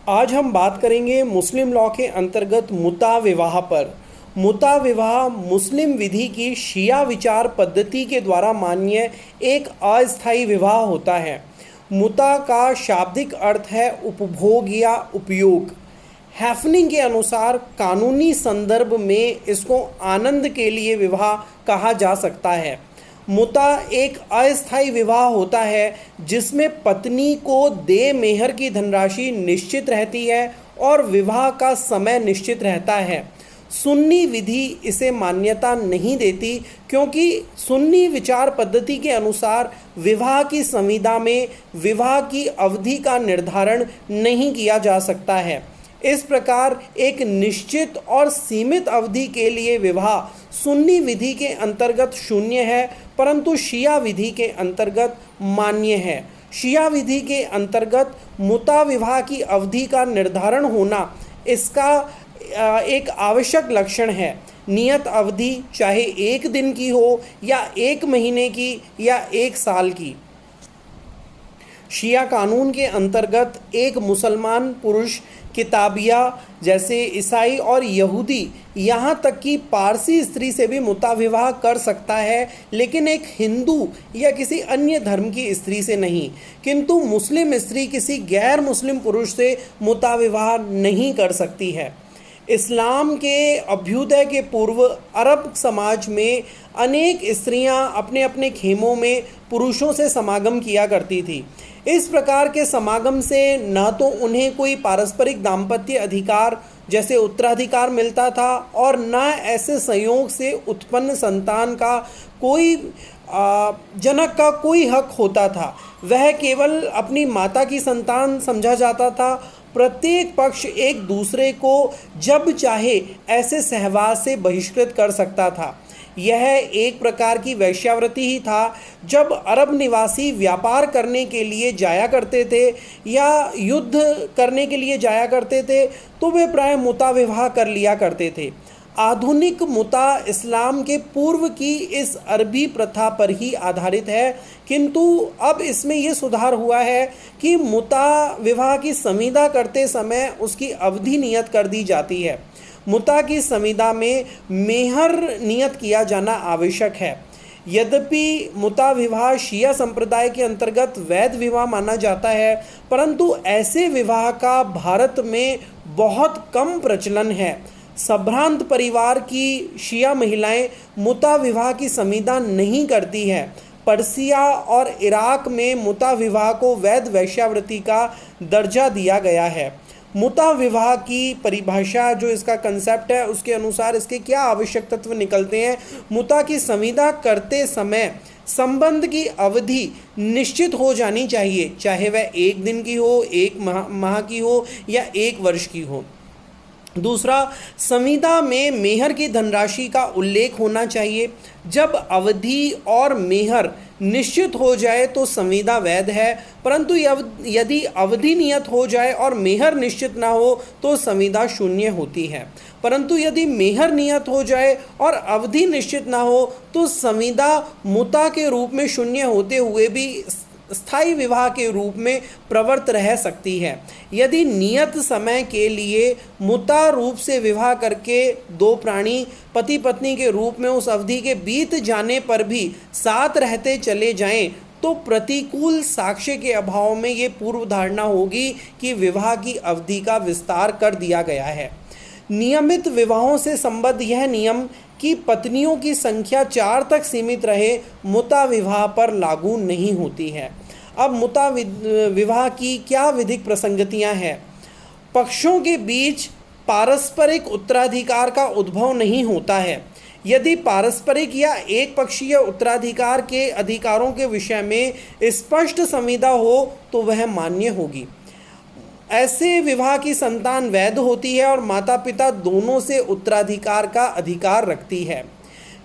आज हम बात करेंगे मुस्लिम लॉ के अंतर्गत मुता विवाह पर। मुता विवाह मुस्लिम विधि की शिया विचार पद्धति के द्वारा मान्य एक अस्थायी विवाह होता है। मुता का शाब्दिक अर्थ है उपभोग या उपयोग। हैफनिंग के अनुसार कानूनी संदर्भ में इसको आनंद के लिए विवाह कहा जा सकता है। मुता एक अस्थायी विवाह होता है जिसमें पत्नी को दे मेहर की धनराशि निश्चित रहती है और विवाह का समय निश्चित रहता है। सुन्नी विधि इसे मान्यता नहीं देती क्योंकि सुन्नी विचार पद्धति के अनुसार विवाह की संविदा में विवाह की अवधि का निर्धारण नहीं किया जा सकता है। इस प्रकार एक निश्चित और सीमित अवधि के लिए विवाह सुन्नी विधि के अंतर्गत शून्य है, परंतु शिया विधि के अंतर्गत मान्य है। शिया विधि के अंतर्गत मुता विवाह की अवधि का निर्धारण होना इसका एक आवश्यक लक्षण है। नियत अवधि चाहे 1 दिन की हो या 1 महीने की या 1 साल की। शिया कानून के अंतर्गत एक मुसलमान पुरुष किताबिया जैसे ईसाई और यहूदी यहाँ तक कि पारसी स्त्री से भी मुता विवाह कर सकता है, लेकिन एक हिंदू या किसी अन्य धर्म की स्त्री से नहीं। किंतु मुस्लिम स्त्री किसी गैर मुस्लिम पुरुष से मुता विवाह नहीं कर सकती है। इस्लाम के अभ्युदय के पूर्व अरब समाज में अनेक स्त्रियां अपने अपने खेमों में पुरुषों से समागम किया करती थी। इस प्रकार के समागम से न तो उन्हें कोई पारस्परिक दाम्पत्य अधिकार जैसे उत्तराधिकार मिलता था और न ऐसे संयोग से उत्पन्न संतान का कोई जनक का कोई हक होता था। वह केवल अपनी माता की संतान समझा जाता था। प्रत्येक पक्ष एक दूसरे को जब चाहे ऐसे सहवास से बहिष्कृत कर सकता था। यह एक प्रकार की वैश्यावृत्ति ही था। जब अरब निवासी व्यापार करने के लिए जाया करते थे या युद्ध करने के लिए जाया करते थे तो वे प्राय मुता विवाह कर लिया करते थे। आधुनिक मुता इस्लाम के पूर्व की इस अरबी प्रथा पर ही आधारित है, किंतु अब इसमें यह सुधार हुआ है कि मुता विवाह की संविदा करते समय उसकी अवधि नियत कर दी जाती है। मुता की संविदा में मेहर नियत किया जाना आवश्यक है। यद्यपि मुता विवाह शिया संप्रदाय के अंतर्गत वैध विवाह माना जाता है, परंतु ऐसे विवाह का भारत में बहुत कम प्रचलन है। संभ्रांत परिवार की शिया महिलाएं मुता विवाह की संविदा नहीं करती हैं। पर्सिया और इराक में मुता विवाह को वैध वैश्यावृत्ति का दर्जा दिया गया है। मुता विवाह की परिभाषा जो इसका कंसेप्ट है उसके अनुसार इसके क्या आवश्यक तत्व निकलते हैं। मुता की संविदा करते समय संबंध की अवधि निश्चित हो जानी चाहिए, चाहे वह 1 दिन की हो, 1 माह की हो या 1 वर्ष की हो। दूसरा, संविदा में मेहर की धनराशि का उल्लेख होना चाहिए। जब अवधि और मेहर निश्चित हो जाए तो संविदा वैध है, परंतु यदि अवधि नियत हो जाए और मेहर निश्चित ना हो तो संविदा शून्य होती है। परंतु यदि मेहर नियत हो जाए और अवधि निश्चित ना हो तो संविदा मुता के रूप में शून्य होते हुए भी स्थायी विवाह के रूप में प्रवर्त रह सकती है। यदि नियत समय के लिए मुता रूप से विवाह करके 2 प्राणी पति पत्नी के रूप में उस अवधि के बीत जाने पर भी साथ रहते चले जाएं तो प्रतिकूल साक्ष्य के अभाव में ये पूर्व धारणा होगी कि विवाह की अवधि का विस्तार कर दिया गया है। नियमित विवाहों से संबद्ध यह नियम कि पत्नियों की संख्या 4 तक सीमित रहे मुता विवाह पर लागू नहीं होती है। अब मुता विवाह की क्या विधिक प्रसंगतियां हैं। पक्षों के बीच पारस्परिक उत्तराधिकार का उद्भव नहीं होता है। यदि पारस्परिक या एक पक्षीय उत्तराधिकार के अधिकारों के विषय में स्पष्ट संविदा हो तो वह मान्य होगी। ऐसे विवाह की संतान वैध होती है और माता पिता दोनों से उत्तराधिकार का अधिकार रखती है।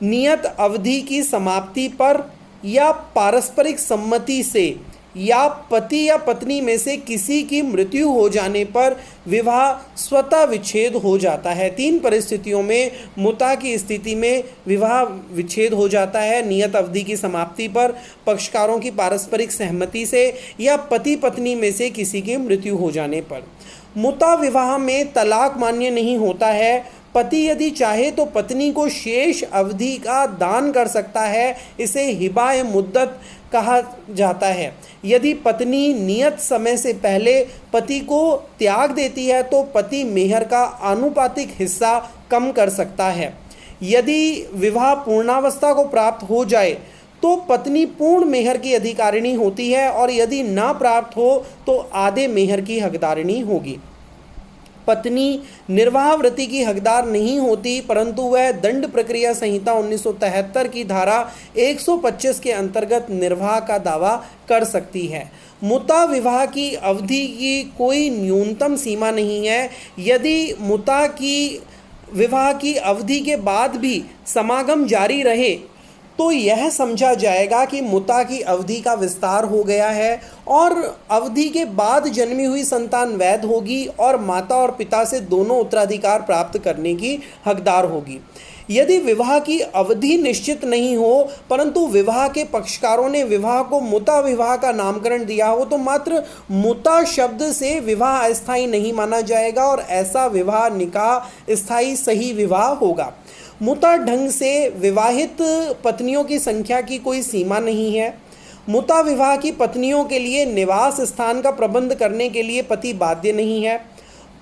नियत अवधि की समाप्ति पर या पारस्परिक सम्मति से या पति या पत्नी में से किसी की मृत्यु हो जाने पर विवाह स्वतः विच्छेद हो जाता है। 3 परिस्थितियों में मुता की स्थिति में विवाह विच्छेद हो जाता है: नियत अवधि की समाप्ति पर, पक्षकारों की पारस्परिक सहमति से, या पति पत्नी में से किसी की मृत्यु हो जाने पर। मुता विवाह में तलाक मान्य नहीं होता है। पति यदि चाहे तो पत्नी को शेष अवधि का दान कर सकता है, इसे हिबाए मुद्दत कहा जाता है। यदि पत्नी नियत समय से पहले पति को त्याग देती है तो पति मेहर का आनुपातिक हिस्सा कम कर सकता है। यदि विवाह पूर्णावस्था को प्राप्त हो जाए तो पत्नी पूर्ण मेहर की अधिकारिणी होती है, और यदि ना प्राप्त हो तो आधे मेहर की हकदारिणी होगी। पत्नी निर्वाहवृत्ति की हकदार नहीं होती, परंतु वह दंड प्रक्रिया संहिता 1973 की धारा 125 के अंतर्गत निर्वाह का दावा कर सकती है। मुता विवाह की अवधि की कोई न्यूनतम सीमा नहीं है। यदि मुता की विवाह की अवधि के बाद भी समागम जारी रहे तो यह समझा जाएगा कि मुता की अवधि का विस्तार हो गया है और अवधि के बाद जन्मी हुई संतान वैध होगी और माता और पिता से दोनों उत्तराधिकार प्राप्त करने की हकदार होगी। यदि विवाह की अवधि निश्चित नहीं हो परंतु विवाह के पक्षकारों ने विवाह को मुता विवाह का नामकरण दिया हो तो मात्र मुता शब्द से विवाह अस्थायी नहीं माना जाएगा और ऐसा विवाह निकाह स्थायी सही विवाह होगा। मुता ढंग से विवाहित पत्नियों की संख्या की कोई सीमा नहीं है। मुता विवाह की पत्नियों के लिए निवास स्थान का प्रबंध करने के लिए पति बाध्य नहीं है।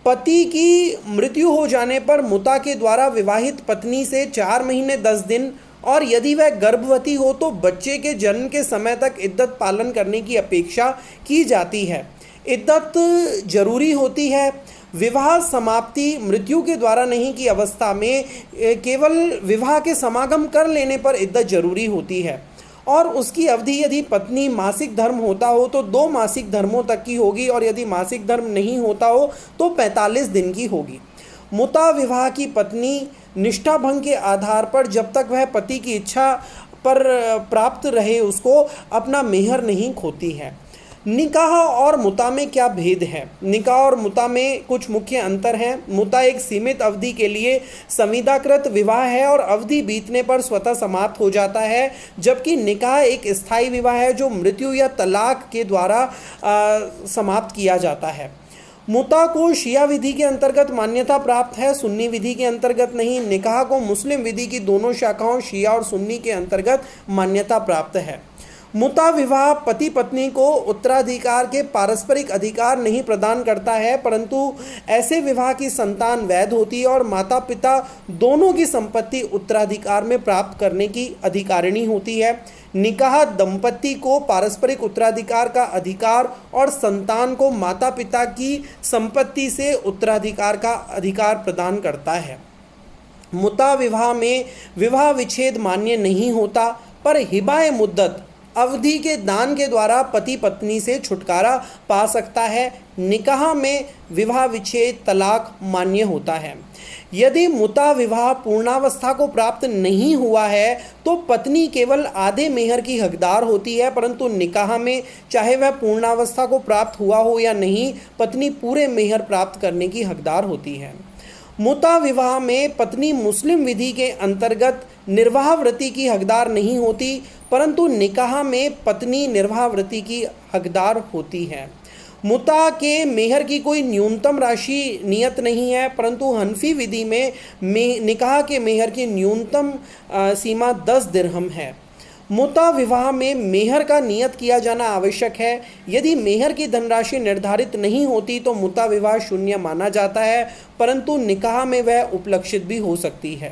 पति की मृत्यु हो जाने पर मुता के द्वारा विवाहित पत्नी से 4 महीने 10 दिन और यदि वह गर्भवती हो तो बच्चे के जन्म के समय तक इद्दत पालन करने की अपेक्षा की जाती है। इद्दत जरूरी होती है। विवाह समाप्ति मृत्यु के द्वारा नहीं की अवस्था में केवल विवाह के समागम कर लेने पर इद्दत जरूरी होती है और उसकी अवधि यदि पत्नी मासिक धर्म होता हो तो 2 मासिक धर्मों तक की होगी और यदि मासिक धर्म नहीं होता हो तो 45 दिन की होगी। मुता विवाह की पत्नी निष्ठा भंग के आधार पर जब तक वह पति की इच्छा पर प्राप्त रहे उसको अपना मेहर नहीं खोती है। निकाह और मुता में क्या भेद है? निकाह और मुता में कुछ मुख्य अंतर हैं। मुता एक सीमित अवधि के लिए संविदाकृत विवाह है और अवधि बीतने पर स्वतः समाप्त हो जाता है, जबकि निकाह एक स्थायी विवाह है जो मृत्यु या तलाक के द्वारा समाप्त किया जाता है। मुता को शिया विधि के अंतर्गत मान्यता प्राप्त है, सुन्नी विधि के अंतर्गत नहीं। निकाह को मुस्लिम विधि की दोनों शाखाओं शिया और सुन्नी के अंतर्गत मान्यता प्राप्त है। मुता विवाह पति पत्नी को उत्तराधिकार के पारस्परिक अधिकार नहीं प्रदान करता है, परंतु ऐसे विवाह की संतान वैध होती है और माता पिता दोनों की संपत्ति उत्तराधिकार में प्राप्त करने की अधिकारिणी होती है। निकाह दंपति को पारस्परिक उत्तराधिकार का अधिकार और संतान को माता पिता की संपत्ति से उत्तराधिकार का अधिकार प्रदान करता है। मुता विवाह में विवाह विच्छेद मान्य नहीं होता, पर हिबाए मुद्दत अवधि के दान के द्वारा पति पत्नी से छुटकारा पा सकता है। निकाह में विवाह विच्छेद तलाक मान्य होता है। यदि मुता विवाह पूर्णावस्था को प्राप्त नहीं हुआ है तो पत्नी केवल आधे मेहर की हकदार होती है, परंतु निकाह में चाहे वह पूर्णावस्था को प्राप्त हुआ हो या नहीं, पत्नी पूरे मेहर प्राप्त करने की हकदार होती है। मुता विवाह में पत्नी मुस्लिम विधि के अंतर्गत निर्वाहवृत्ति की हकदार नहीं होती, परंतु निकाह में पत्नी निर्वाहवृत्ति की हकदार होती है। मुता के मेहर की कोई न्यूनतम राशि नियत नहीं है, परंतु हनफी विधि में निकाह के मेहर की न्यूनतम सीमा 10 दिरहम है। मुता विवाह में मेहर का नियत किया जाना आवश्यक है। यदि मेहर की धनराशि निर्धारित नहीं होती तो मुता विवाह शून्य माना जाता है, परंतु निकाह में वह उपलक्षित भी हो सकती है।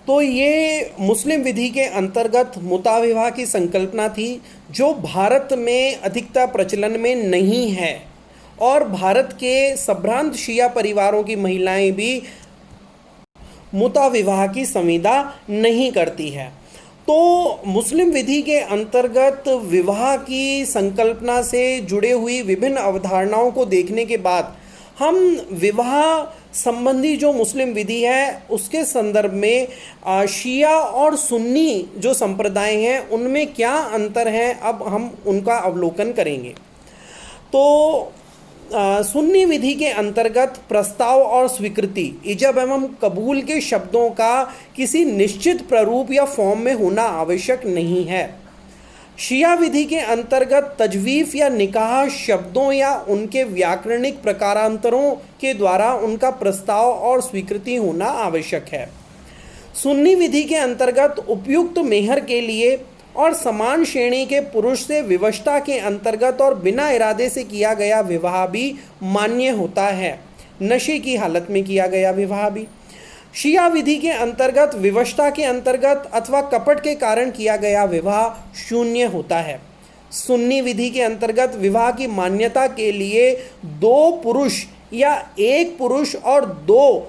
तो ये मुस्लिम विधि के अंतर्गत मुता विवाह की संकल्पना थी जो भारत में अधिकतर प्रचलन में नहीं है और भारत के संभ्रांत शिया परिवारों की महिलाएं भी मुता विवाह की संविदा नहीं करती है। तो मुस्लिम विधि के अंतर्गत विवाह की संकल्पना से जुड़े हुई विभिन्न अवधारणाओं को देखने के बाद हम विवाह संबंधी जो मुस्लिम विधि है उसके संदर्भ में शिया और सुन्नी जो संप्रदाय हैं उनमें क्या अंतर है, अब हम उनका अवलोकन करेंगे। तो सुन्नी विधि के अंतर्गत प्रस्ताव और स्वीकृति, इजब एवं कबूल के शब्दों का किसी निश्चित प्रारूप या फॉर्म में होना आवश्यक नहीं है। शिया विधि के अंतर्गत तजवीफ़ या निकाह शब्दों या उनके व्याकरणिक प्रकारांतरों के द्वारा उनका प्रस्ताव और स्वीकृति होना आवश्यक है। सुन्नी विधि के अंतर्गत उपयुक्त मेहर के लिए और समान श्रेणी के पुरुष से विवशता के अंतर्गत और बिना इरादे से किया गया विवाह भी मान्य होता है, नशे की हालत में किया गया विवाह भी। शिया विधि के अंतर्गत विवशता के अंतर्गत अथवा कपट के कारण किया गया विवाह शून्य होता है। सुन्नी विधि के अंतर्गत विवाह की मान्यता के लिए 2 पुरुष या 1 पुरुष और 2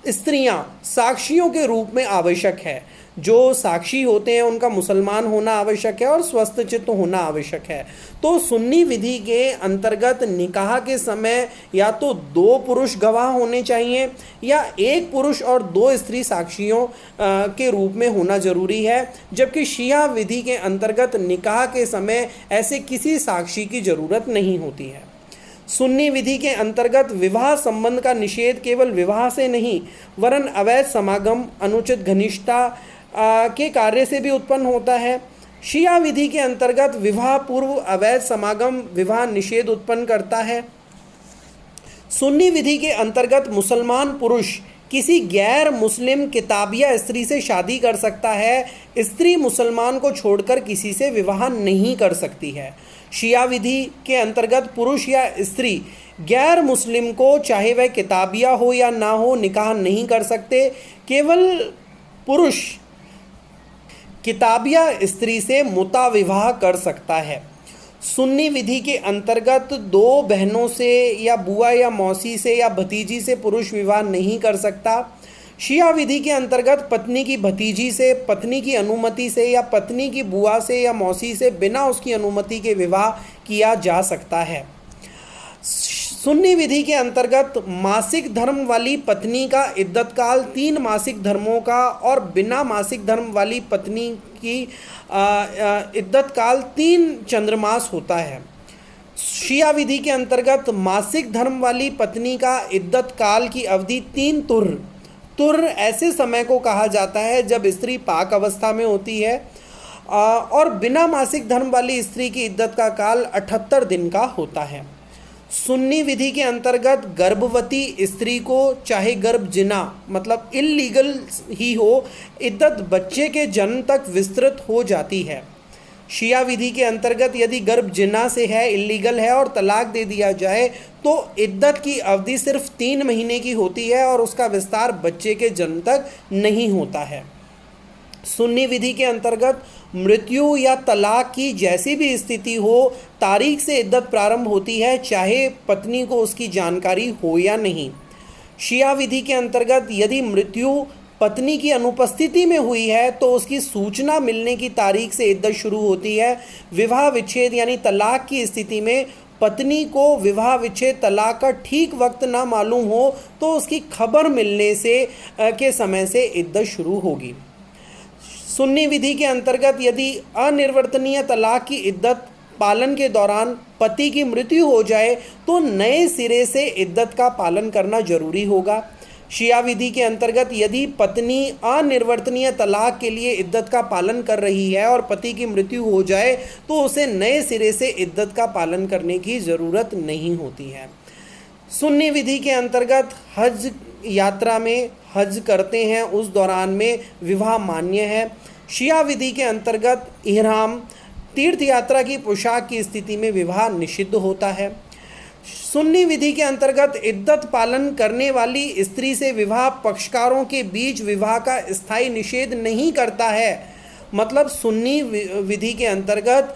स्त्रियां साक्षियों के रूप में आवश्यक है। जो साक्षी होते हैं उनका मुसलमान होना आवश्यक है और स्वस्थ चित्त होना आवश्यक है। तो सुन्नी विधि के अंतर्गत निकाह के समय या तो 2 पुरुष गवाह होने चाहिए या 1 पुरुष और 2 स्त्री साक्षियों के रूप में होना जरूरी है, जबकि शिया विधि के अंतर्गत निकाह के समय ऐसे किसी साक्षी की जरूरत नहीं होती है। सुन्नी विधि के अंतर्गत विवाह संबंध का निषेध केवल विवाह से नहीं वरन अवैध समागम, अनुचित घनिष्ठता के कार्य से भी उत्पन्न होता है। शिया विधि के अंतर्गत विवाह पूर्व अवैध समागम विवाह निषेध उत्पन्न करता है। सुन्नी विधि के अंतर्गत मुसलमान पुरुष किसी गैर मुस्लिम किताबिया स्त्री से शादी कर सकता है, स्त्री मुसलमान को छोड़कर किसी से विवाह नहीं कर सकती है। शिया विधि के अंतर्गत पुरुष या स्त्री गैर मुस्लिम को, चाहे वह किताबिया हो या ना हो, निकाह नहीं कर सकते। केवल पुरुष किताबिया स्त्री से मुता विवाह कर सकता है। सुन्नी विधि के अंतर्गत 2 बहनों से या बुआ या मौसी से या भतीजी से पुरुष विवाह नहीं कर सकता। शिया विधि के अंतर्गत पत्नी की भतीजी से, पत्नी की अनुमति से या पत्नी की बुआ से या मौसी से बिना उसकी अनुमति के विवाह किया जा सकता है। सुन्नी विधि के अंतर्गत मासिक धर्म वाली पत्नी का इद्दत काल 3 मासिक धर्मों का और बिना मासिक धर्म वाली पत्नी की इद्दत काल 3 चंद्रमास होता है। शिया विधि के अंतर्गत मासिक धर्म वाली पत्नी का इद्दत काल की अवधि 3 तुर्र। तुर्र ऐसे समय को कहा जाता है जब स्त्री पाक अवस्था में होती है और बिना मासिक धर्म वाली स्त्री की इद्दत का काल 78 दिन का होता है। सुन्नी विधि के अंतर्गत गर्भवती स्त्री को, चाहे गर्भ जिना मतलब इल्लीगल ही हो, इद्दत बच्चे के जन्म तक विस्तृत हो जाती है। शिया विधि के अंतर्गत यदि गर्भ जिना से है, इल्लीगल है और तलाक दे दिया जाए तो इद्दत की अवधि सिर्फ 3 महीने की होती है और उसका विस्तार बच्चे के जन्म तक नहीं होता है। सुन्नी विधि के अंतर्गत मृत्यु या तलाक की जैसी भी स्थिति हो, तारीख से इद्दत प्रारंभ होती है, चाहे पत्नी को उसकी जानकारी हो या नहीं। शिया विधि के अंतर्गत यदि मृत्यु पत्नी की अनुपस्थिति में हुई है तो उसकी सूचना मिलने की तारीख से इद्दत शुरू होती है। विवाह विच्छेद यानी तलाक की स्थिति में पत्नी को विवाह विच्छेद तलाक का ठीक वक्त ना मालूम हो तो उसकी खबर मिलने से के समय से इद्दत शुरू होगी। सुन्नी विधि के अंतर्गत यदि अनिर्वर्तनीय तलाक की इद्दत पालन के दौरान पति की मृत्यु हो जाए तो नए सिरे से इद्दत का पालन करना जरूरी होगा। शिया विधि के अंतर्गत यदि पत्नी अनिर्वर्तनीय तलाक के लिए इद्दत का पालन कर रही है और पति की मृत्यु हो जाए तो उसे नए सिरे से इद्दत का पालन करने की ज़रूरत नहीं होती है। सुन्नी विधि के अंतर्गत हज यात्रा में हज करते हैं उस दौरान में विवाह मान्य है। शिया विधि के अंतर्गत इहराम तीर्थ यात्रा की पोशाक की स्थिति में विवाह निषिद्ध होता है। सुन्नी विधि के अंतर्गत इद्दत पालन करने वाली स्त्री से विवाह पक्षकारों के बीच विवाह का स्थायी निषेध नहीं करता है। मतलब सुन्नी विधि के अंतर्गत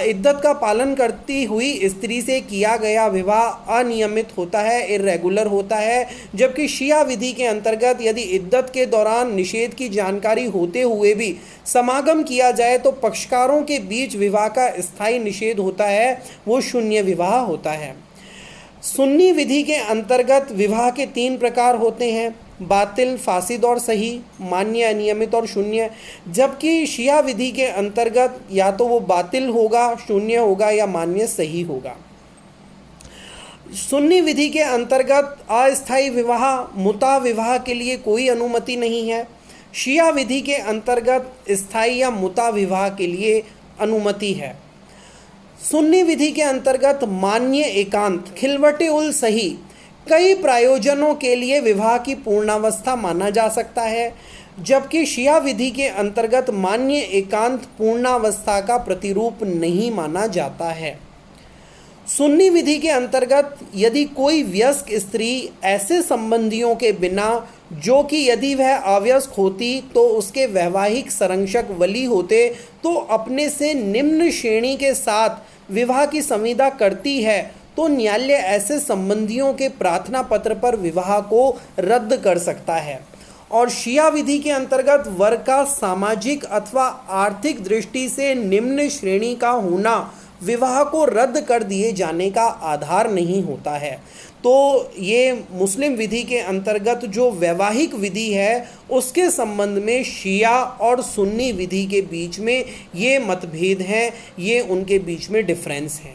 इद्दत का पालन करती हुई स्त्री से किया गया विवाह अनियमित होता है, इर्रेगुलर होता है, जबकि शिया विधि के अंतर्गत यदि इद्दत के दौरान निषेध की जानकारी होते हुए भी समागम किया जाए तो पक्षकारों के बीच विवाह का स्थायी निषेध होता है, वो शून्य विवाह होता है। सुन्नी विधि के अंतर्गत विवाह के 3 प्रकार होते हैं, बातिल, फासिद और सही, मान्य, अनियमित और शून्य। जबकि शिया विधि के अंतर्गत या तो वो बातिल होगा, शून्य होगा या मान्य, सही होगा। सुन्नी विधि के अंतर्गत अस्थायी विवाह, मुता विवाह के लिए कोई अनुमति नहीं है। शिया विधि के अंतर्गत स्थायी या मुता विवाह के लिए अनुमति है। सुन्नी विधि के अंतर्गत मान्य एकांत, खिलवटे उल सही, कई प्रायोजनों के लिए विवाह की पूर्णावस्था माना जा सकता है। जबकि शिया विधि के अंतर्गत मान्य एकांत पूर्णावस्था का प्रतिरूप नहीं माना जाता है। सुन्नी विधि के अंतर्गत यदि कोई वयस्क स्त्री ऐसे संबंधियों के बिना, जो कि यदि वह अवयस्क होती तो उसके वैवाहिक संरक्षक वली होते, तो अपने से निम्न श्रेणी के साथ विवाह की संविदा करती है, तो न्यायालय ऐसे संबंधियों के प्रार्थना पत्र पर विवाह को रद्द कर सकता है। और शिया विधि के अंतर्गत वर का सामाजिक अथवा आर्थिक दृष्टि से निम्न श्रेणी का होना विवाह को रद्द कर दिए जाने का आधार नहीं होता है। तो ये मुस्लिम विधि के अंतर्गत जो वैवाहिक विधि है उसके संबंध में शिया और सुन्नी विधि के बीच में ये मतभेद हैं, ये उनके बीच में डिफरेंस है।